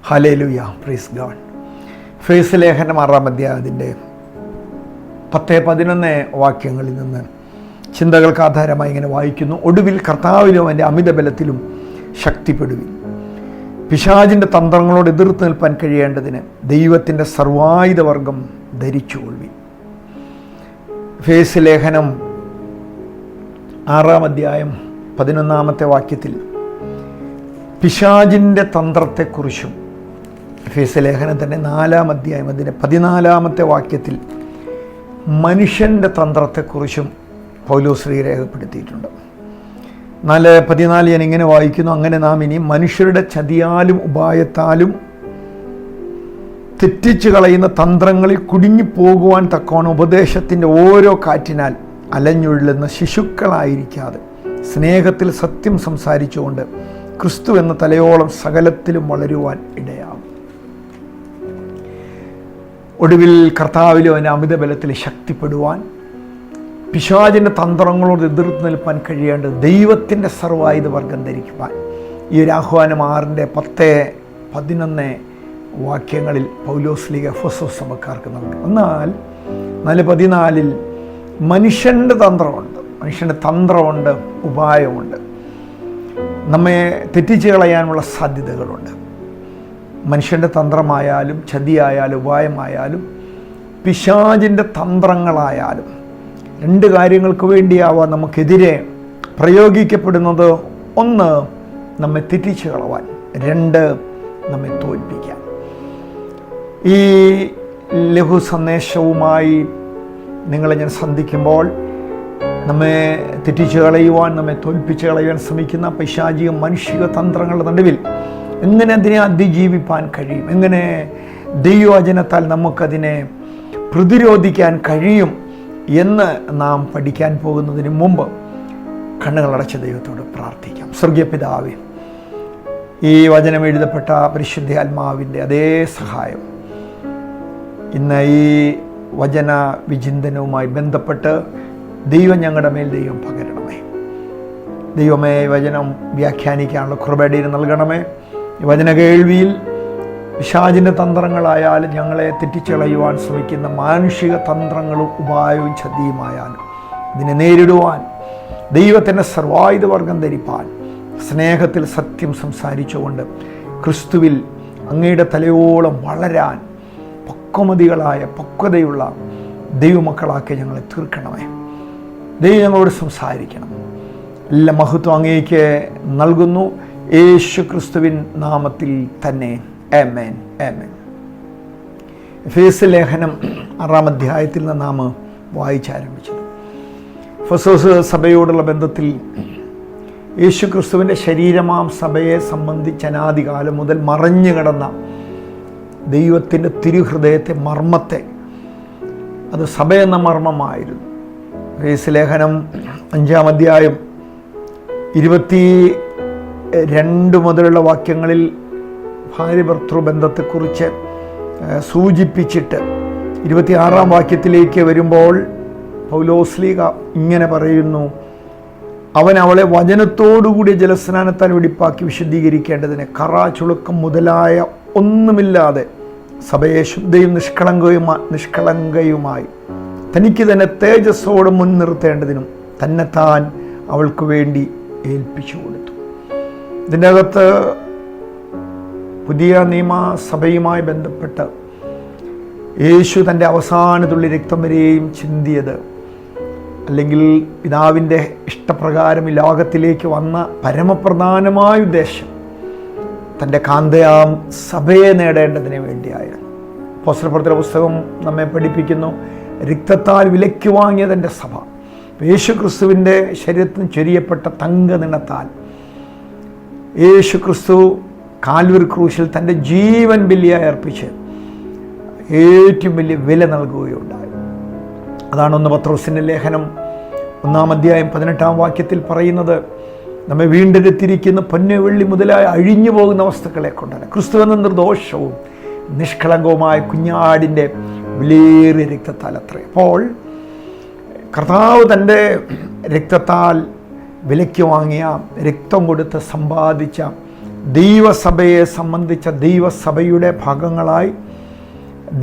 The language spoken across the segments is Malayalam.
Hallelujah, praise God. എഫേസ്യ ലേഖനം 6-ാം അധ്യായത്തിൻ്റെ 10-11 വാക്യങ്ങളിൽ നിന്ന് ചിന്തകൾക്ക് ആധാരമായി ഇങ്ങനെ വായിക്കുന്നു. ഒടുവിൽ കർത്താവിലും അവൻ്റെ അമിത ബലത്തിലും ശക്തിപ്പെടുവിൻ. പിശാചിൻ്റെ തന്ത്രങ്ങളോട് എതിർത്ത് നിൽപ്പാൻ കഴിയേണ്ടതിന് ദൈവത്തിൻ്റെ സർവായുധവർഗം ധരിച്ചുകൊള്ളുവിൻ. എഫേസ്യ ലേഖനം 6-ാം അധ്യായം 11-ാമത്തെ വാക്യത്തിൽ പിശാചിൻ്റെ തന്ത്രത്തെക്കുറിച്ചും, എഫേസ്യ ലേഖനം തന്നെ 4-ാം അധ്യായം അതിൻ്റെ 14-ാമത്തെ വാക്യത്തിൽ മനുഷ്യൻ്റെ തന്ത്രത്തെക്കുറിച്ചും പൗലോസ് രേഖപ്പെടുത്തിയിട്ടുണ്ട്. 4:14 ഞാൻ ഇങ്ങനെ വായിക്കുന്നു: അങ്ങനെ നാം ഇനി മനുഷ്യരുടെ ചതിയാലും ഉപായത്താലും തെറ്റിച്ചു കളയുന്ന തന്ത്രങ്ങളിൽ കുടുങ്ങിപ്പോകുവാൻ തക്കവണ്ണം ഉപദേശത്തിൻ്റെ ഓരോ കാറ്റിനാൽ അലഞ്ഞൊഴുകുന്ന ശിശുക്കളായിരിക്കാതെ സ്നേഹത്തിൽ സത്യം സംസാരിച്ചുകൊണ്ട് ക്രിസ്തു എന്ന തലയോളം സകലത്തിലും വളരുവാൻ ഇടയാകും. ഒടുവിൽ കർത്താവിലും അവൻ്റെ അമിത ബലത്തിൽ ശക്തിപ്പെടുവാൻ, പിശാചിൻ്റെ തന്ത്രങ്ങളോട് എതിർത്ത് നിൽപ്പാൻ കഴിയേണ്ടത് ദൈവത്തിൻ്റെ സർവായുധവർഗം ധരിക്കുവാൻ ഈ ഒരു ആഹ്വാനം 6-10-11 വാക്യങ്ങളിൽ പൗലോസ് ലീഗ എഫെസോസ് സഭക്കാർക്ക് നൽകി. എന്നാൽ 4:14 മനുഷ്യൻ്റെ തന്ത്രമുണ്ട്, മനുഷ്യൻ്റെ തന്ത്രമുണ്ട്, ഉപായമുണ്ട്, നമ്മെ തെറ്റിച്ച് കളയാനുള്ള സാധ്യതകളുണ്ട്. മനുഷ്യൻ്റെ തന്ത്രമായാലും ചതിയായാലും ഉപായമായാലും പിശാചിൻ്റെ തന്ത്രങ്ങളായാലും രണ്ട് കാര്യങ്ങൾക്ക് വേണ്ടിയാവാം നമുക്കെതിരെ പ്രയോഗിക്കപ്പെടുന്നത്. ഒന്ന്, നമ്മെ തെറ്റിച്ച് കളവാൻ; രണ്ട്, നമ്മെ തോൽപ്പിക്കാൻ. ഈ ലഘു സന്ദേശവുമായി നിങ്ങളെ ഞാൻ സന്ധിക്കുമ്പോൾ നമ്മെ തെറ്റിച്ച് കളയുവാൻ, നമ്മെ തോൽപ്പിച്ച് കളയാൻ ശ്രമിക്കുന്ന പൈശാചിക മാനുഷിക തന്ത്രങ്ങളുടെ നടുവിൽ എങ്ങനെ അതിനെ അതിജീവിപ്പാൻ കഴിയും, എങ്ങനെ ദൈവവചനത്താൽ നമുക്കതിനെ പ്രതിരോധിക്കാൻ കഴിയും എന്ന് നാം പഠിക്കാൻ പോകുന്നതിന് മുമ്പ് കണ്ണുകളടച്ച ദൈവത്തോട് പ്രാർത്ഥിക്കാം. സ്വർഗീയ പിതാവേ, ഈ വചനം എഴുതപ്പെട്ട പരിശുദ്ധ ആത്മാവിൻ്റെ അതേ സഹായം ഇന്ന് ഈ വചന വിചിന്തനവുമായി ബന്ധപ്പെട്ട് ദൈവം ഞങ്ങളുടെ മേൽ ദൈവം പകരണമേ. ദൈവമേ, വചനം വ്യാഖ്യാനിക്കാനുള്ള കൃപയുടെ നൽകണമേ. ഈ വചന കേൾവിയിൽ പിശാചിൻ്റെ തന്ത്രങ്ങളായാലും ഞങ്ങളെ തെറ്റിച്ചളയുവാൻ ശ്രമിക്കുന്ന മാനുഷിക തന്ത്രങ്ങളും ഉപായവും ചതിയുമായാലും ഇതിനെ നേരിടുവാൻ ദൈവത്തിൻ്റെ സർവായുധവർഗം ധരിപ്പാൻ, സ്നേഹത്തിൽ സത്യം സംസാരിച്ചുകൊണ്ട് ക്രിസ്തുവിൽ അങ്ങയുടെ തലയോളം വളരാൻ പക്വതയുള്ള ദൈവമക്കളാക്കി ഞങ്ങളെ തീർക്കണമേ. ദൈവം ഞങ്ങളോട് സംസാരിക്കണം. എല്ലാ മഹത്വം അങ്ങേക്ക് നൽകുന്നു, യേശു ക്രിസ്തുവിൻ നാമത്തിൽ തന്നെ. ആമേൻ, ആമേൻ. എഫേസ്യ ലേഖനം 6-ാം അധ്യായത്തിൽ നിന്ന് നാം വായിച്ചാരംഭിച്ചത് എഫെസോസ് സഭയോടുള്ള ബന്ധത്തിൽ യേശു ക്രിസ്തുവിൻ്റെ ശരീരമാം സഭയെ സംബന്ധിച്ച് അനാദികാലം മുതൽ മറഞ്ഞു കിടന്ന ദൈവത്തിൻ്റെ തിരുഹൃദയത്തെ, മർമ്മത്തെ, അത് സഭയെന്ന മർമ്മമായിരുന്നു. എഫേസ്യ ലേഖനം 5-ാം അധ്യായം 22 മുതലുള്ള വാക്യങ്ങളിൽ ഭാര്യ-ഭർത്തൃ ബന്ധത്തെക്കുറിച്ച് സൂചിപ്പിച്ചിട്ട് 26-ാം വാക്യത്തിലേക്ക് വരുമ്പോൾ പൗലോസ് ലീഗ ഇങ്ങനെ പറയുന്നു: അവൻ അവളെ വചനത്തോടുകൂടി ജലസ്നാനത്താൽ വെടിപ്പാക്കി വിശുദ്ധീകരിക്കേണ്ടതിന് കറ, ചുളുക്കം മുതലായ ഒന്നുമില്ലാതെ സഭയെ ശുദ്ധയും നിഷ്കളങ്കയുമായി തനിക്ക് തന്നെ തേജസ്സോടെ മുൻനിർത്തേണ്ടതിനും തന്നെത്താൻ അവൾക്ക് വേണ്ടി ഏൽപ്പിച്ചു കൊടുത്തു. ഇതിൻ്റെ അകത്ത് പുതിയ നിയമസഭയുമായി ബന്ധപ്പെട്ട് യേശു തൻ്റെ അവസാന തുള്ളി രക്തം വരെയും ചിന്തിയത്, അല്ലെങ്കിൽ പിതാവിൻ്റെ ഇഷ്ടപ്രകാരം ഈ ലോകത്തിലേക്ക് വന്ന പരമപ്രധാനമായ ഉദ്ദേശം തൻ്റെ കാന്തയാം സഭയെ നേടേണ്ടതിന് വേണ്ടിയായിരുന്നു. അപ്പോസ്തലപ്രവൃത്തിയുടെ പുസ്തകം നമ്മെ പഠിപ്പിക്കുന്നു, രക്തത്താൽ വിലയ്ക്ക് വാങ്ങിയ തൻ്റെ സഭ യേശു ക്രിസ്തുവിൻ്റെ ശരീരത്തിന് ചൊരിയപ്പെട്ട തങ്കനിണത്താൽ യേശു ക്രിസ്തു കാൽവരി ക്രൂശിൽ തൻ്റെ ജീവൻ ബലിയായി അർപ്പിച്ച് ഏറ്റവും വലിയ വില നൽകുകയുണ്ടായി. അതാണ് 1 പത്രോസിൻ്റെ ലേഖനം 1-ാം അധ്യായം 18-ാം വാക്യത്തിൽ പറയുന്നത്: നമ്മെ വീണ്ടെടുത്തിരിക്കുന്ന പൊന്ന്, വെള്ളി മുതലായി അഴിഞ്ഞു പോകുന്ന വസ്തുക്കളെ കൊണ്ടല്ല, ക്രിസ്തു എന്ന നിർദോഷവും നിഷ്കളങ്കവുമായ കുഞ്ഞാടിൻ്റെ വിലയേറിയ രക്തത്താൽ അത്രേ. അപ്പോൾ കർത്താവ് തൻ്റെ രക്തത്താൽ വിലയ്ക്ക് വാങ്ങിയ, രക്തം കൊടുത്ത് സമ്പാദിച്ച ദൈവസഭയെ സംബന്ധിച്ച ദൈവസഭയുടെ ഭാഗങ്ങളായി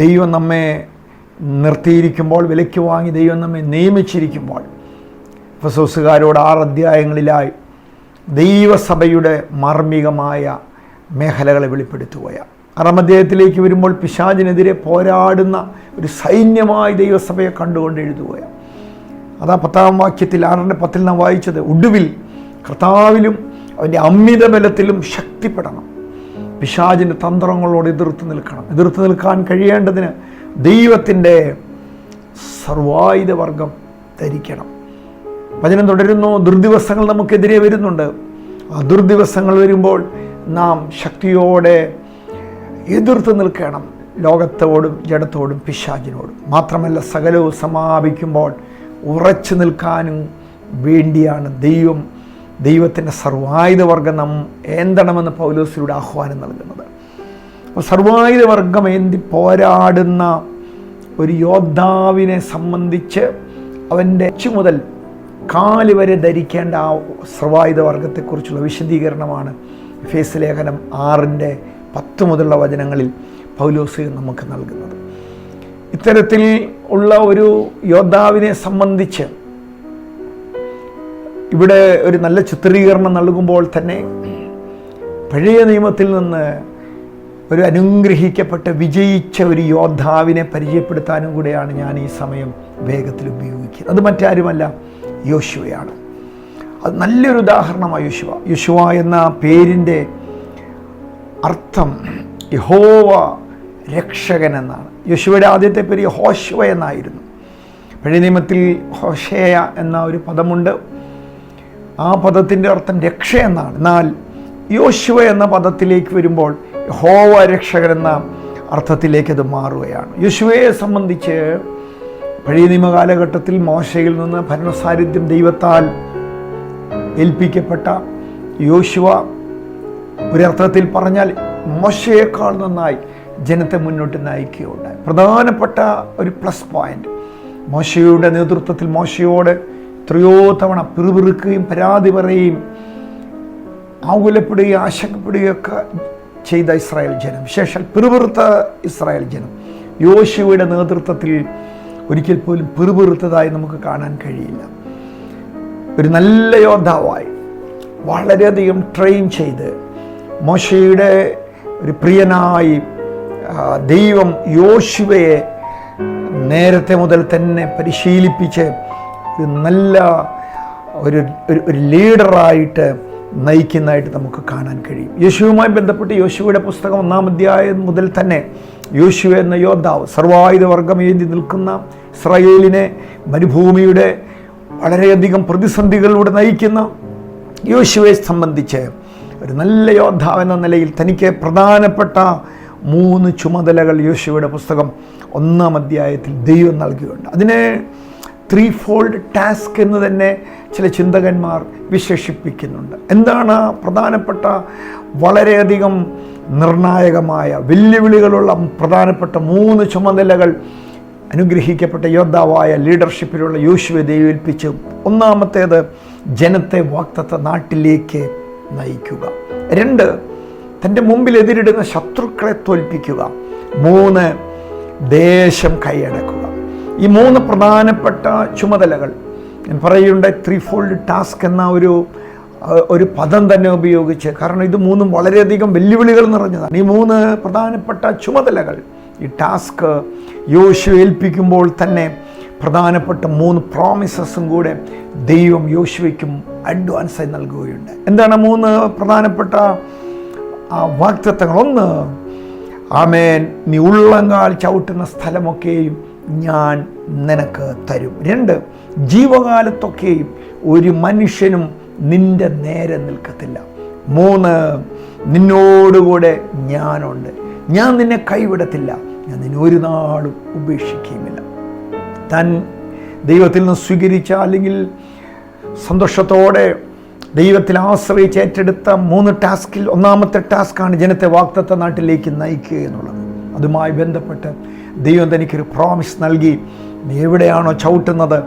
ദൈവം നമ്മെ നിർത്തിയിരിക്കുമ്പോൾ, വിലയ്ക്ക് വാങ്ങി ദൈവം നമ്മെ നിയമിച്ചിരിക്കുമ്പോൾ, എഫെസോസുകാരോട് 6 അധ്യായങ്ങളിലായി ദൈവസഭയുടെ മാർമികമായ മേഖലകളെ വെളിപ്പെടുത്തുകയാണ്. 6-ാം അധ്യായത്തിലേക്ക് വരുമ്പോൾ പിശാചിനെതിരെ പോരാടുന്ന ഒരു സൈന്യമായി ദൈവസഭയെ കണ്ടുകൊണ്ട് എഴുതുകയാണ്. അതാ 10-ാം വാക്യത്തിൽ 6:10 നാം വായിച്ചത്, ഒടുവിൽ കർത്താവിലും അവൻ്റെ അമിത ബലത്തിലും ശക്തിപ്പെടണം, പിശാചിൻ്റെ തന്ത്രങ്ങളോട് എതിർത്ത് നിൽക്കണം. എതിർത്ത് നിൽക്കാൻ കഴിയേണ്ടതിന് ദൈവത്തിൻ്റെ സർവായുധ വർഗം ധരിക്കണം. വചനം തുടരുന്നു, ദുർദിവസങ്ങൾ നമുക്കെതിരെ വരുന്നുണ്ട്. ആ ദുർദിവസങ്ങൾ വരുമ്പോൾ നാം ശക്തിയോടെ എതിർത്ത് നിൽക്കണം, ലോകത്തോടും ജഡത്തോടും പിശാചിനോടും. മാത്രമല്ല, സകലവും സമാപിക്കുമ്പോൾ ഉറച്ചു നിൽക്കാനും വേണ്ടിയാണ് ദൈവത്തിൻ്റെ സർവായുധ വർഗം നാം ഏന്തണമെന്ന് പൗലോസിലൂടെ ആഹ്വാനം നൽകുന്നത്. അപ്പോൾ സർവായുധ വർഗം ഏന്തി പോരാടുന്ന ഒരു യോദ്ധാവിനെ സംബന്ധിച്ച് അവൻ്റെ മുതൽ കാല് വരെ ധരിക്കേണ്ട ആ സർവായുധ വർഗത്തെക്കുറിച്ചുള്ള വിശദീകരണമാണ് എഫേസ്യ ലേഖനം 6:10 മുതലുള്ള വചനങ്ങളിൽ പൗലോസ് നമുക്ക് നൽകുന്നത്. ഇത്തരത്തിൽ ഉള്ള ഒരു യോദ്ധാവിനെ സംബന്ധിച്ച് ഇവിടെ ഒരു നല്ല ചിത്രീകരണം നൽകുമ്പോൾ തന്നെ പഴയ നിയമത്തിൽ നിന്ന് ഒരു അനുഗ്രഹിക്കപ്പെട്ട് വിജയിച്ച ഒരു യോദ്ധാവിനെ പരിചയപ്പെടുത്താനും കൂടെയാണ് ഞാൻ ഈ സമയം വേഗത്തിൽ ഉപയോഗിക്കുന്നത്. അത് മറ്റാരുമല്ല, യോശുവയാണ്. അത് നല്ലൊരു ഉദാഹരണമാണ് യോശുവ. യോശുവ എന്ന പേരിൻ്റെ അർത്ഥം യഹോവ രക്ഷകൻ എന്നാണ്. യോശുവയുടെ ആദ്യത്തെ പേര് യഹോശുവ എന്നായിരുന്നു. പഴയ നിയമത്തിൽ ഹോശേയ എന്ന ഒരു പദമുണ്ട്. ആ പദത്തിൻ്റെ അർത്ഥം രക്ഷ എന്നാണ്. എന്നാൽ യോശുവ എന്ന പദത്തിലേക്ക് വരുമ്പോൾ യഹോവ രക്ഷകൻ എന്ന അർത്ഥത്തിലേക്ക് അത് മാറുകയാണ്. യോശുവയെ സംബന്ധിച്ച് പഴയ നിയമ കാലഘട്ടത്തിൽ മോശയിൽ നിന്ന് ഭരണസാരഥ്യം ദൈവത്താൽ ഏൽപ്പിക്കപ്പെട്ട യോശുവ ഒരർത്ഥത്തിൽ പറഞ്ഞാൽ മോശയേക്കാൾ നന്നായി ജനത്തെ മുന്നോട്ട് നയിക്കുകയുണ്ടായി. പ്രധാനപ്പെട്ട ഒരു പ്ലസ് പോയിന്റ്, മോശയുടെ നേതൃത്വത്തിൽ മോശയോട് എത്രയോ തവണ പിറുപിറുക്കുകയും പരാതി പറയുകയും ആകുലപ്പെടുകയും ആശങ്കപ്പെടുകയൊക്കെ ചെയ്ത ഇസ്രായേൽ ജനം, വിശേഷാൽ പിറുപിറുത്ത ഇസ്രായേൽ ജനം യോശുവയുടെ നേതൃത്വത്തിൽ ഒരിക്കൽ പോലും പിറുപിറുത്തതായി നമുക്ക് കാണാൻ കഴിയില്ല. ഒരു നല്ല യോദ്ധാവായി വളരെയധികം ട്രെയിൻ ചെയ്ത് മോശയുടെ ഒരു പ്രിയനായി ദൈവം യോശുവയെ നേരത്തെ മുതൽ തന്നെ പരിശീലിപ്പിച്ച് ഒരു നല്ല ഒരു ലീഡറായിട്ട് നയിക്കുന്നതായിട്ട് നമുക്ക് കാണാൻ കഴിയും. യോശുവുമായി ബന്ധപ്പെട്ട് യോശുവയുടെ പുസ്തകം 1-ാം അധ്യായം മുതൽ തന്നെ യോശുവ എന്ന യോദ്ധാവ് സർവായുധ വർഗം ഏന്തി നിൽക്കുന്ന ഇസ്രായേലിനെ മരുഭൂമിയുടെ വളരെയധികം പ്രതിസന്ധികളിലൂടെ നയിക്കുന്ന യോശുവയെ സംബന്ധിച്ച് ഒരു നല്ല യോദ്ധാവ് എന്ന നിലയിൽ തനിക്ക് പ്രധാനപ്പെട്ട 3 ചുമതലകൾ യോശുവയുടെ പുസ്തകം 1-ാം അധ്യായത്തിൽ ദൈവം നൽകിയുണ്ട്. അതിനെ 3-fold ടാസ്ക് എന്ന് തന്നെ ചില ചിന്തകന്മാർ വിശേഷിപ്പിക്കുന്നുണ്ട്. എന്താണ് പ്രധാനപ്പെട്ട വളരെയധികം നിർണായകമായ വെല്ലുവിളികളുള്ള പ്രധാനപ്പെട്ട 3 ചുമതലകൾ അനുഗ്രഹിക്കപ്പെട്ട യോദ്ധാവായ ലീഡർഷിപ്പിലുള്ള യോശുവയെ ദൈവേൽപ്പിച്ചു? ഒന്നാമത്തേത് ജനത്തെ വാഗ്ദത്ത നാട്ടിലേക്ക് നയിക്കുക. 2, തൻ്റെ മുമ്പിൽ എതിരിടുന്ന ശത്രുക്കളെ തോൽപ്പിക്കുക. 3, ദേശം കൈയടക്കുക. ഈ 3 പ്രധാനപ്പെട്ട ചുമതലകൾ ഞാൻ പറയുന്നുണ്ട്. 3-fold ടാസ്ക് എന്ന ഒരു പദം തന്നെ ഉപയോഗിച്ച്, കാരണം ഇത് 3 വളരെയധികം വെല്ലുവിളികൾ നിറഞ്ഞതാണ്. ഈ 3 പ്രധാനപ്പെട്ട ചുമതലകൾ, ഈ ടാസ്ക് യോശുവ ഏൽപ്പിക്കുമ്പോൾ തന്നെ പ്രധാനപ്പെട്ട 3 പ്രോമിസസും കൂടെ ദൈവം യോശുവയ്ക്കും അഡ്വാൻസായി നൽകുകയുണ്ട്. എന്താണ് 3 പ്രധാനപ്പെട്ട വാഗ്ദത്തങ്ങൾ? 1, ആമേൻ, നീ ഉള്ളങ്കാൽ ചവിട്ടുന്ന സ്ഥലമൊക്കെയും ഞാൻ നിനക്ക് തരും. 2, ജീവകാലത്തൊക്കെയും ഒരു മനുഷ്യനും നിന്റെ നേരെ നിൽക്കത്തില്ല. 3, നിന്നോടുകൂടെ ഞാനുണ്ട്, ഞാൻ നിന്നെ കൈവിടത്തില്ല, ഞാൻ നിന്നെ ഒരു നാളും ഉപേക്ഷിക്കുകയുമില്ല. താൻ ദൈവത്തിൽ നിന്ന് സ്വീകരിച്ച അല്ലെങ്കിൽ സന്തോഷത്തോടെ ദൈവത്തിൽ ആശ്രയിച്ച് ഏറ്റെടുത്ത 3 ടാസ്കിൽ ഒന്നാമത്തെ ടാസ്ക്കാണ് ജനത്തെ വാഗ്ദത്ത നാട്ടിലേക്ക് നയിക്കുക എന്നുള്ളത്. അതുമായി ബന്ധപ്പെട്ട് ദൈവം തനിക്കൊരു പ്രോമിസ് നൽകി, നീ എവിടെയാണോ ചവിട്ടുന്നത്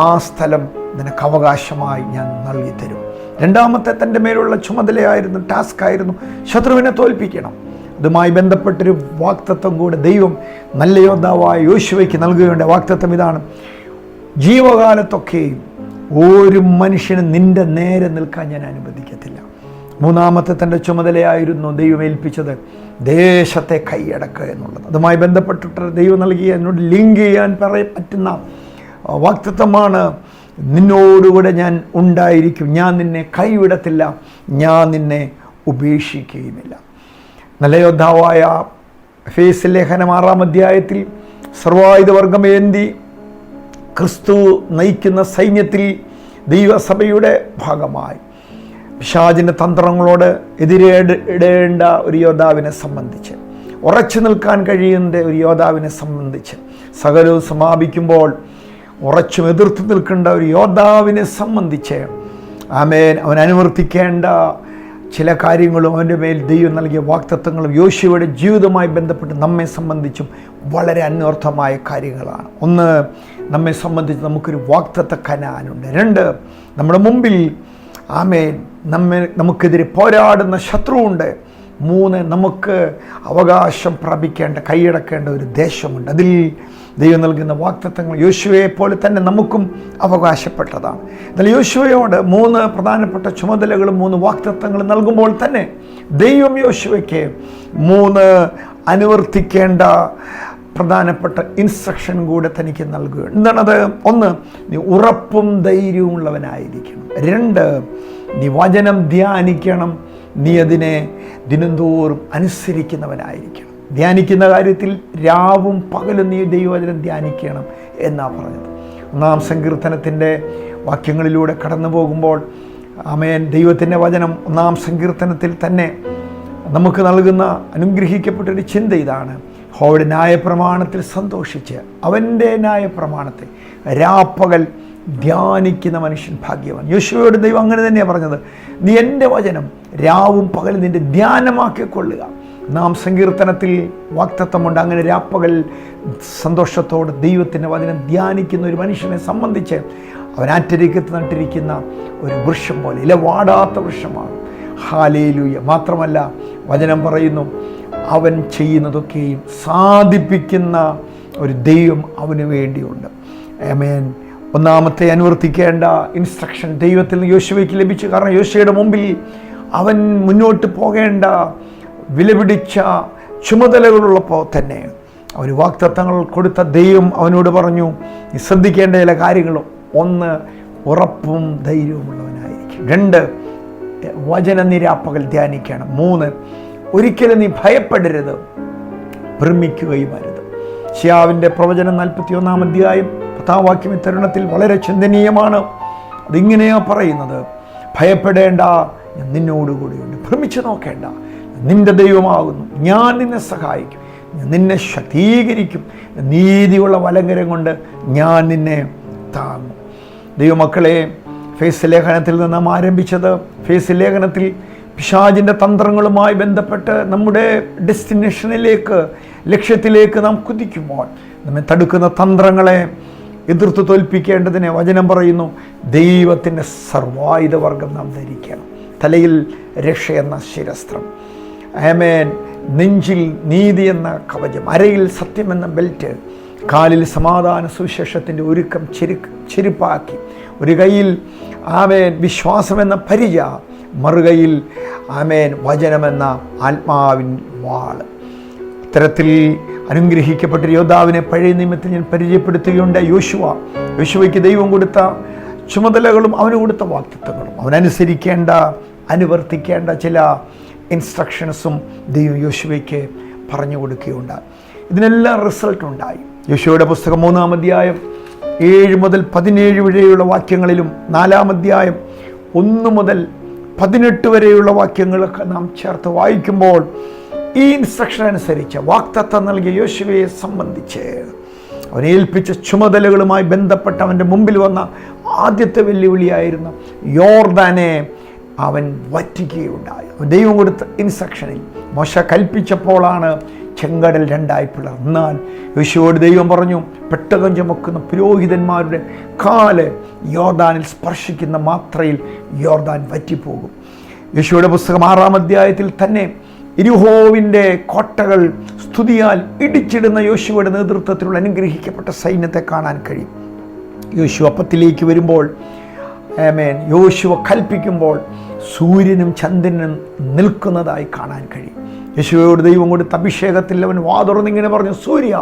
ആ സ്ഥലം നിനക്ക് അവകാശമായി ഞാൻ നൽകി തരും. രണ്ടാമത്തെ തൻ്റെ മേലുള്ള ചുമതലയായിരുന്നു, ടാസ്ക് ആയിരുന്നു ശത്രുവിനെ തോൽപ്പിക്കണം. അതുമായി ബന്ധപ്പെട്ടൊരു വാഗ്ദത്തം കൂടെ ദൈവം നല്ല യോദ്ധാവായ യോശുവയ്ക്ക് നൽകുകയുണ്ട്. വാഗ്ദത്തം ഇതാണ്: ജീവകാലത്തൊക്കെയും ഒരു മനുഷ്യന് നിന്റെ നേരെ നിൽക്കാൻ ഞാൻ അനുവദിക്കത്തില്ല. മൂന്നാമത്തെ തൻ്റെ ചുമതലയായിരുന്നു ദൈവം ഏൽപ്പിച്ചത്, ദേശത്തെ കൈയടക്കുക എന്നുള്ളത്. അതുമായി ബന്ധപ്പെട്ടിട്ട് ദൈവം നൽകിയ, എന്നോട് ലിങ്ക് ചെയ്യാൻ പറ്റുന്ന വാഗ്ദത്തമാണ്: നിന്നോടുകൂടെ ഞാൻ ഉണ്ടായിരിക്കും, ഞാൻ നിന്നെ കൈവിടത്തില്ല, ഞാൻ നിന്നെ ഉപേക്ഷിക്കുകയുമില്ല. നല്ല യോദ്ധാവായ എഫേസ്യ ലേഖനം 6-ാം അധ്യായത്തിൽ സർവായുധവർഗമേന്തി ക്രിസ്തു നയിക്കുന്ന സൈന്യത്തിൽ ദൈവസഭയുടെ ഭാഗമായി പിശാചിൻ്റെ തന്ത്രങ്ങളോട് എതിരിടേണ്ട ഒരു യോദ്ധാവിനെ സംബന്ധിച്ച്, ഉറച്ചു നിൽക്കാൻ കഴിയുന്ന ഒരു യോദ്ധാവിനെ സംബന്ധിച്ച്, സകലവും സമാപിക്കുമ്പോൾ ഉറച്ചും എതിർത്ത് നിൽക്കേണ്ട ഒരു യോദ്ധാവിനെ സംബന്ധിച്ച് ആമേൻ അവൻ അനുവർത്തിക്കേണ്ട ചില കാര്യങ്ങളും അവൻ്റെ മേൽ ദൈവം നൽകിയ വാഗ്ദത്തങ്ങളും യോശുവയുടെ ജീവിതവുമായി ബന്ധപ്പെട്ട് നമ്മെ സംബന്ധിച്ചും വളരെ അന്വർത്ഥമായ കാര്യങ്ങളാണ്. ഒന്ന്, നമ്മെ സംബന്ധിച്ച് നമുക്കൊരു വാഗ്ദത്ത കനാനുണ്ട്. രണ്ട്, നമ്മുടെ മുമ്പിൽ ആമേൻ നമുക്കെതിരെ പോരാടുന്ന ശത്രുവുണ്ട്. മൂന്ന്, നമുക്ക് അവകാശം പ്രാപിക്കേണ്ട, കൈയടക്കേണ്ട ഒരു ദേശമുണ്ട്. അതിൽ ദൈവം നൽകുന്ന വാഗ്ദത്തങ്ങൾ യോശുവയെ പോലെ തന്നെ നമുക്കും അവകാശപ്പെട്ടതാണ്. എന്നാൽ യോശുവയോട് 3 പ്രധാനപ്പെട്ട ചുമതലകളും 3 വാഗ്ദത്തങ്ങളും നൽകുമ്പോൾ തന്നെ ദൈവം യോശുവയ്ക്ക് 3 അനുവർത്തിക്കേണ്ട പ്രധാനപ്പെട്ട ഇൻസ്ട്രക്ഷൻ കൂടെ തനിക്ക് നൽകുകയാണ്. എന്താണത്? ഒന്ന്, നീ ഉറപ്പും ധൈര്യവും ഉള്ളവനായിരിക്കണം. 2, നീ വചനം ധ്യാനിക്കണം, നീ അതിനെ ദിനംതോറും അനുസരിക്കുന്നവനായിരിക്കണം. ധ്യാനിക്കുന്ന കാര്യത്തിൽ രാവും പകലും നീ ദൈവവചനം ധ്യാനിക്കണം എന്നാണ് പറഞ്ഞത്. 1-ാം സങ്കീർത്തനത്തിൻ്റെ വാക്യങ്ങളിലൂടെ കടന്നു പോകുമ്പോൾ ആമേൻ ദൈവത്തിൻ്റെ വചനം 1-ാം സങ്കീർത്തനത്തിൽ തന്നെ നമുക്ക് നൽകുന്ന അനുഗ്രഹിക്കപ്പെട്ടൊരു ചിന്ത ഇതാണ്: യഹോവയുടെ ന്യായപ്രമാണത്തിൽ സന്തോഷിച്ച് അവൻ്റെ ന്യായപ്രമാണത്തെ രാപ്പകൽ ധ്യാനിക്കുന്ന മനുഷ്യൻ ഭാഗ്യവാൻ. യോശുവയോട് ദൈവം അങ്ങനെ തന്നെയാണ് പറഞ്ഞത്: നീ എൻ്റെ വചനം രാവും പകൽ നിൻ്റെ ധ്യാനമാക്കിക്കൊള്ളുക. 1-ാം സങ്കീർത്തനത്തിൽ വാഗ്ദത്തമുണ്ട്. അങ്ങനെ രാപ്പകൽ സന്തോഷത്തോടെ ദൈവത്തിൻ്റെ വചനം ധ്യാനിക്കുന്ന ഒരു മനുഷ്യനെ സംബന്ധിച്ച് അവൻ ആറ്റരിക്കത്ത് നട്ടിരിക്കുന്ന ഒരു വൃക്ഷം പോലെ, ഇല വാടാത്ത വൃക്ഷമാണ്. ഹല്ലേലൂയ. മാത്രമല്ല വചനം പറയുന്നു, അവൻ ചെയ്യുന്നതൊക്കെയും സാധിപ്പിക്കുന്ന ഒരു ദൈവം അവന് വേണ്ടിയുണ്ട്. ആമേൻ. ഒന്നാമത്തെ അനുവർത്തിക്കേണ്ട ഇൻസ്ട്രക്ഷൻ ദൈവത്തിൽ നിന്ന് യോശുവയ്ക്ക് ലഭിച്ചു. കാരണം യോശുവയുടെ മുമ്പിൽ അവൻ മുന്നോട്ട് പോകേണ്ട വിലപിടിച്ച ചുമതലകളുള്ളപ്പോൾ തന്നെ അവന് വാഗ്ദത്തങ്ങൾ കൊടുത്ത ദൈവം അവനോട് പറഞ്ഞു, നീ ശ്രദ്ധിക്കേണ്ട ചില കാര്യങ്ങളും: 1, ഉറപ്പും ധൈര്യവുമുള്ളവനായിരിക്കും. 2, വചനം നീ രാപ്പകൽ ധ്യാനിക്കണം. 3, ഒരിക്കലും നീ ഭയപ്പെടരുത്, ഭ്രമിക്കുകയും അരുത്. യെശയ്യാവിൻ്റെ പ്രവചനം 41-ാം അധ്യായം 10-ാം വാക്യം ഈ തരുണത്തിൽ വളരെ ചിന്തനീയമാണ്. അതിങ്ങനെയാണ് പറയുന്നത്: ഭയപ്പെടേണ്ട, ഞാൻ നിന്നോടുകൂടിയുണ്ട്. ഭ്രമിച്ചു നോക്കേണ്ട, നിന്റെ ദൈവമാകുന്നു. ഞാൻ നിന്നെ സഹായിക്കും, ഞാൻ നിന്നെ ശക്തീകരിക്കും, നീതിയുള്ള വലങ്കരം കൊണ്ട് ഞാൻ നിന്നെ താങ്ങും. ദൈവമക്കളെ, എഫേസ്യ ലേഖനത്തിൽ നിന്ന് നാം ആരംഭിച്ചത്, എഫേസ്യ ലേഖനത്തിൽ പിശാചിൻ്റെ തന്ത്രങ്ങളുമായി ബന്ധപ്പെട്ട് നമ്മുടെ ഡെസ്റ്റിനേഷനിലേക്ക്, ലക്ഷ്യത്തിലേക്ക് നാം കുതിക്കുമ്പോൾ നമ്മെ തടുക്കുന്ന തന്ത്രങ്ങളെ എതിർത്ത് തോൽപ്പിക്കേണ്ടതിന് വചനം പറയുന്നു, ദൈവത്തിൻ്റെ സർവായുധവർഗം നാം ധരിക്കണം. തലയിൽ രക്ഷ എന്ന ശിരസ്ത്രം, ആമേൻ, നെഞ്ചിൽ നീതി എന്ന കവചം, അരയിൽ സത്യമെന്ന ബെൽറ്റ്, കാലിൽ സമാധാന സുവിശേഷത്തിൻ്റെ ഒരുക്കം ചെരുപ്പാക്കി, ഒരു കൈയിൽ ആമേൻ വിശ്വാസമെന്ന പരിച, മറുകൈയിൽ ആമേൻ വചനമെന്ന ആത്മാവിൻ വാള്. ഇത്തരത്തിൽ അനുഗ്രഹിക്കപ്പെട്ട യോദ്ധാവിനെ പഴയ നിയമത്തിൽ ഞാൻ പരിചയപ്പെടുത്തുകയുണ്ട്. യോശുവയ്ക്ക് ദൈവം കൊടുത്ത ചുമതലകളും അവന് കൊടുത്ത വാഗ്ദത്തങ്ങളും അവനനുസരിക്കേണ്ട, അനുവർത്തിക്കേണ്ട ചില ഇൻസ്ട്രക്ഷൻസും ദൈവം യോശുവയ്ക്ക് പറഞ്ഞു കൊടുക്കുകയുണ്ടായി. ഇതിനെല്ലാം റിസൾട്ട് ഉണ്ടായി. യോശുവയുടെ പുസ്തകം 3-ാം അധ്യായം 7 മുതൽ 17 വരെയുള്ള വാക്യങ്ങളിലും 4-ാം അധ്യായം 1 മുതൽ 18 വരെയുള്ള വാക്യങ്ങളൊക്കെ നാം ചേർത്ത് വായിക്കുമ്പോൾ ഈ ഇൻസ്ട്രക്ഷൻ അനുസരിച്ച് വാഗ്ദത്തം നൽകിയ യോശുവയെ സംബന്ധിച്ച് അവനെ ഏൽപ്പിച്ച ചുമതലകളുമായി ബന്ധപ്പെട്ട് അവൻ്റെ മുമ്പിൽ വന്ന ആദ്യത്തെ വെല്ലുവിളിയായിരുന്ന യോർദാനെ അവൻ വറ്റിക്കുകയുണ്ടായി. ദൈവം കൊടുത്ത ഇൻസ്ട്രക്ഷനിൽ മോശ കൽപ്പിച്ചപ്പോഴാണ് ചെങ്കടൽ രണ്ടായി പിളർന്നാൽ യോശുവയോട് ദൈവം പറഞ്ഞു, പെട്ടകം ചുമക്കുന്ന പുരോഹിതന്മാരുടെ കാല് യോർദാനിൽ സ്പർശിക്കുന്ന മാത്രയിൽ യോർദാൻ വറ്റിപ്പോകും. യോശുവയുടെ പുസ്തകം 6-ാം അധ്യായത്തിൽ തന്നെ യെരിഹോവിൻ്റെ കോട്ടകൾ സ്തുതിയാൽ ഇടിച്ചിടുന്ന യോശുവയുടെ നേതൃത്വത്തിലുള്ള അനുഗ്രഹിക്കപ്പെട്ട സൈന്യത്തെ കാണാൻ കഴിയും. യോശുവ അപ്പത്തിലേക്ക് വരുമ്പോൾ, ആമേൻ, യോശുവ കൽപ്പിക്കുമ്പോൾ സൂര്യനും ചന്ദ്രനും നിൽക്കുന്നതായി കാണാൻ കഴിയും. യേശുവയോട് ദൈവം കൊടുത്ത അഭിഷേകത്തിൽ അവൻ വാതുറന്നിങ്ങനെ പറഞ്ഞു, സൂര്യ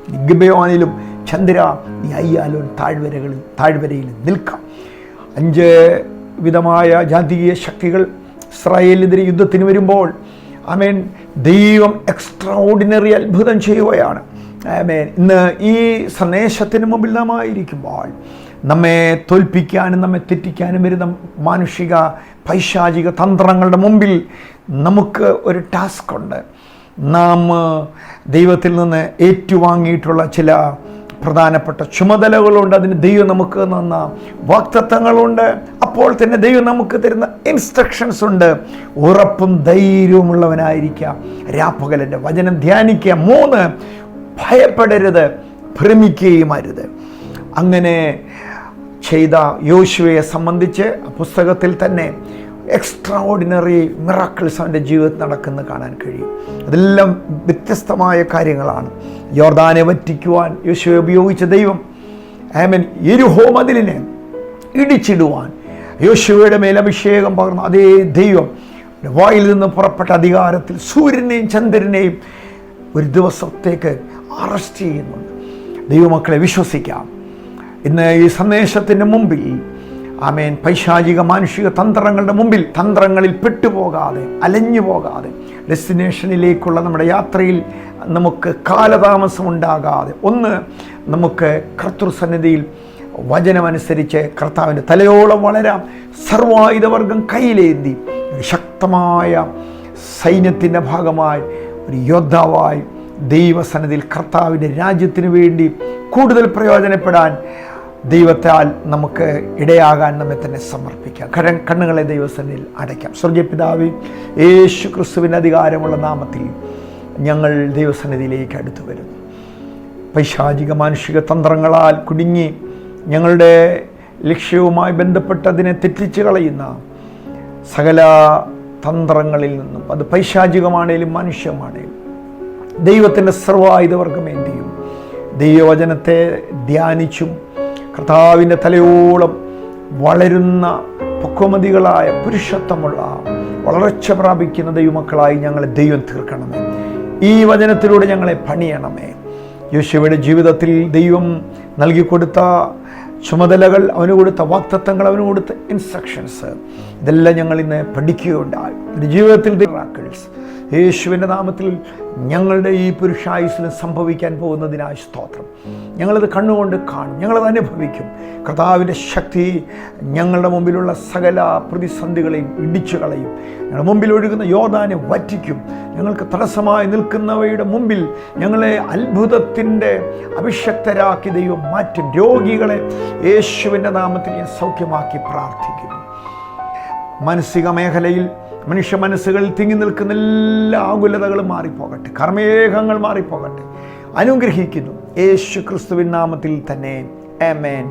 നീ ഗിബെയോനിലും, ചന്ദ്ര നീ അയ്യാലോൻ താഴ്വരയിൽ നിൽക്കാം. 5 വിധമായ ജാതീയ ശക്തികൾ ഇസ്രായേലിനെതിരെ യുദ്ധത്തിന് വരുമ്പോൾ, ആമേൻ, ദൈവം എക്സ്ട്രാ ഓർഡിനറി അത്ഭുതം ചെയ്യുകയാണ്. ആമേൻ. ഇന്ന് ഈ സന്ദേശത്തിന് മുമ്പിൽ നാം ആയിരിക്കുമ്പോൾ നമ്മെ തോൽപ്പിക്കാനും നമ്മെ തെറ്റിക്കാനും വരുന്ന മാനുഷിക പൈശാചിക തന്ത്രങ്ങളുടെ മുമ്പിൽ നമുക്ക് ഒരു ടാസ്ക് ഉണ്ട്. നാം ദൈവത്തിൽ നിന്ന് ഏറ്റുവാങ്ങിയിട്ടുള്ള ചില പ്രധാനപ്പെട്ട ചുമതലകളുണ്ട്. അതിന് ദൈവം നമുക്ക് തന്ന വാഗ്ദത്തങ്ങളുണ്ട്. അപ്പോൾ തന്നെ ദൈവം നമുക്ക് തരുന്ന ഇൻസ്ട്രക്ഷൻസ് ഉണ്ട്. ഉറപ്പും ധൈര്യവുമുള്ളവനായിരിക്കുക, രാപ്പകലിൻ്റെ വചനം ധ്യാനിക്കുക. 3, ഭയപ്പെടരുത്, ഭ്രമിക്കുകയും അരുത്. അങ്ങനെ ചെയ്ത യോശുവയെ സംബന്ധിച്ച് പുസ്തകത്തിൽ തന്നെ എക്സ്ട്രാ ഓർഡിനറി മിറാക്കിൾസ് അവൻ്റെ ജീവിതത്തിൽ നടക്കുന്ന കാണാൻ കഴിയും. അതെല്ലാം വ്യത്യസ്തമായ കാര്യങ്ങളാണ്. യോർദാനെ വറ്റിക്കുവാൻ യോശുവയെ ഉപയോഗിച്ച ദൈവം, ആമേൻ, യെരിഹോ മതിലിനെ ഇടിച്ചിടുവാൻ യോശുവയുടെ മേൽ അഭിഷേകം പകർന്ന അതേ ദൈവം വായിൽ നിന്ന് പുറപ്പെട്ട അധികാരത്തിൽ സൂര്യനെയും ചന്ദ്രനെയും ഒരു ദിവസത്തേക്ക് അറസ്റ്റ് ചെയ്യുന്നുണ്ട്. ദൈവമക്കളെ, വിശ്വസിക്കാം. ഇന്ന് ഈ സന്ദേശത്തിൻ്റെ മുമ്പിൽ, ആമേൻ, പൈശാചിക മാനുഷിക തന്ത്രങ്ങളുടെ മുമ്പിൽ തന്ത്രങ്ങളിൽ പെട്ടുപോകാതെ, അലഞ്ഞു പോകാതെ, ഡെസ്റ്റിനേഷനിലേക്കുള്ള നമ്മുടെ യാത്രയിൽ നമുക്ക് കാലതാമസം ഉണ്ടാകാതെ, ഒന്ന് നമുക്ക് കർത്തൃസന്നിധിയിൽ വചനമനുസരിച്ച് കർത്താവിൻ്റെ തലയോളം വളരാം. സർവായുധവർഗം കയ്യിലേന്തി ഒരു ശക്തമായ സൈന്യത്തിൻ്റെ ഭാഗമായി, ഒരു യോദ്ധാവായി ദൈവസന്നിധിയിൽ കർത്താവിൻ്റെ രാജ്യത്തിന് വേണ്ടി കൂടുതൽ പ്രയോജനപ്പെടാൻ ദൈവത്താൽ നമുക്ക് ഇടയാകാൻ നമ്മെ തന്നെ സമർപ്പിക്കാം. കണ്ണുകളെ ദൈവസന്നിധിയിൽ അടയ്ക്കാം. സ്വർഗ്ഗീയ പിതാവേ, യേശു ക്രിസ്തുവിൻ്റെ അധികാരമുള്ള നാമത്തിൽ ഞങ്ങൾ ദൈവസന്നിധിയിലേക്ക് അടുത്തു വരുന്നു. പൈശാചിക മാനുഷിക തന്ത്രങ്ങളാൽ കുടുങ്ങി ഞങ്ങളുടെ ലക്ഷ്യവുമായി ബന്ധപ്പെട്ടതിനെ തെറ്റിച്ച് കളയുന്ന സകല തന്ത്രങ്ങളിൽ നിന്നും, അത് പൈശാചികമാണേലും മനുഷ്യമാണേലും, ദൈവത്തിൻ്റെ സർവായുധവർഗമേന്തിയും ദൈവവചനത്തെ ധ്യാനിച്ചും കർത്താവിൻ്റെ തലയോളം വളരുന്ന പക്വമതികളായ പുരുഷത്വമുള്ള വളർച്ച പ്രാപിക്കുന്ന ദൈവമക്കളായി ഞങ്ങളെ ദൈവം തീർക്കണമേ. ഈ വചനത്തിലൂടെ ഞങ്ങളെ പണിയണമേ. യോശുവയുടെ ജീവിതത്തിൽ ദൈവം നൽകിക്കൊടുത്ത ചുമതലകൾ, അവന് കൊടുത്ത വാഗ്ദത്തങ്ങൾ, അവന് കൊടുത്ത ഇൻസ്ട്രക്ഷൻസ്, ഇതെല്ലാം ഞങ്ങൾ ഇന്ന് പഠിക്കുകയുണ്ടായി. എൻ്റെ ജീവിതത്തിൽ മിറാക്കിൾസ് യേശുവിൻ്റെ നാമത്തിൽ ഞങ്ങളുടെ ഈ പുരുഷായുസ്സിന് സംഭവിക്കാൻ പോകുന്നതിനായി സ്തോത്രം. ഞങ്ങളത് കണ്ണുകൊണ്ട് കാണും, ഞങ്ങളത് അനുഭവിക്കും. കർത്താവിൻ്റെ ശക്തി ഞങ്ങളുടെ മുമ്പിലുള്ള സകല പ്രതിസന്ധികളെയും ഇടിച്ചു കളയും. ഞങ്ങളുടെ മുമ്പിൽ ഒഴുകുന്ന യോർദാനെ വറ്റിക്കും. ഞങ്ങൾക്ക് തടസ്സമായി നിൽക്കുന്നവയുടെ മുമ്പിൽ ഞങ്ങളെ അത്ഭുതത്തിൻ്റെ അഭിഷക്തരാക്കി ദൈവം മാറ്റും. രോഗികളെ യേശുവിൻ്റെ നാമത്തിൽ ഞാൻ സൗഖ്യമാക്കി പ്രാർത്ഥിക്കുന്നു. മാനസിക മേഖലയിൽ മനുഷ്യ മനസ്സുകളിൽ തിങ്ങി നിൽക്കുന്ന എല്ലാ ആകുലതകളും മാറിപ്പോകട്ടെ, കർമ്മേഘങ്ങൾ മാറിപ്പോകട്ടെ. അനുഗ്രഹിക്കുന്നു യേശു ക്രിസ്തുവിൻ നാമത്തിൽ തന്നെ. ആമേൻ.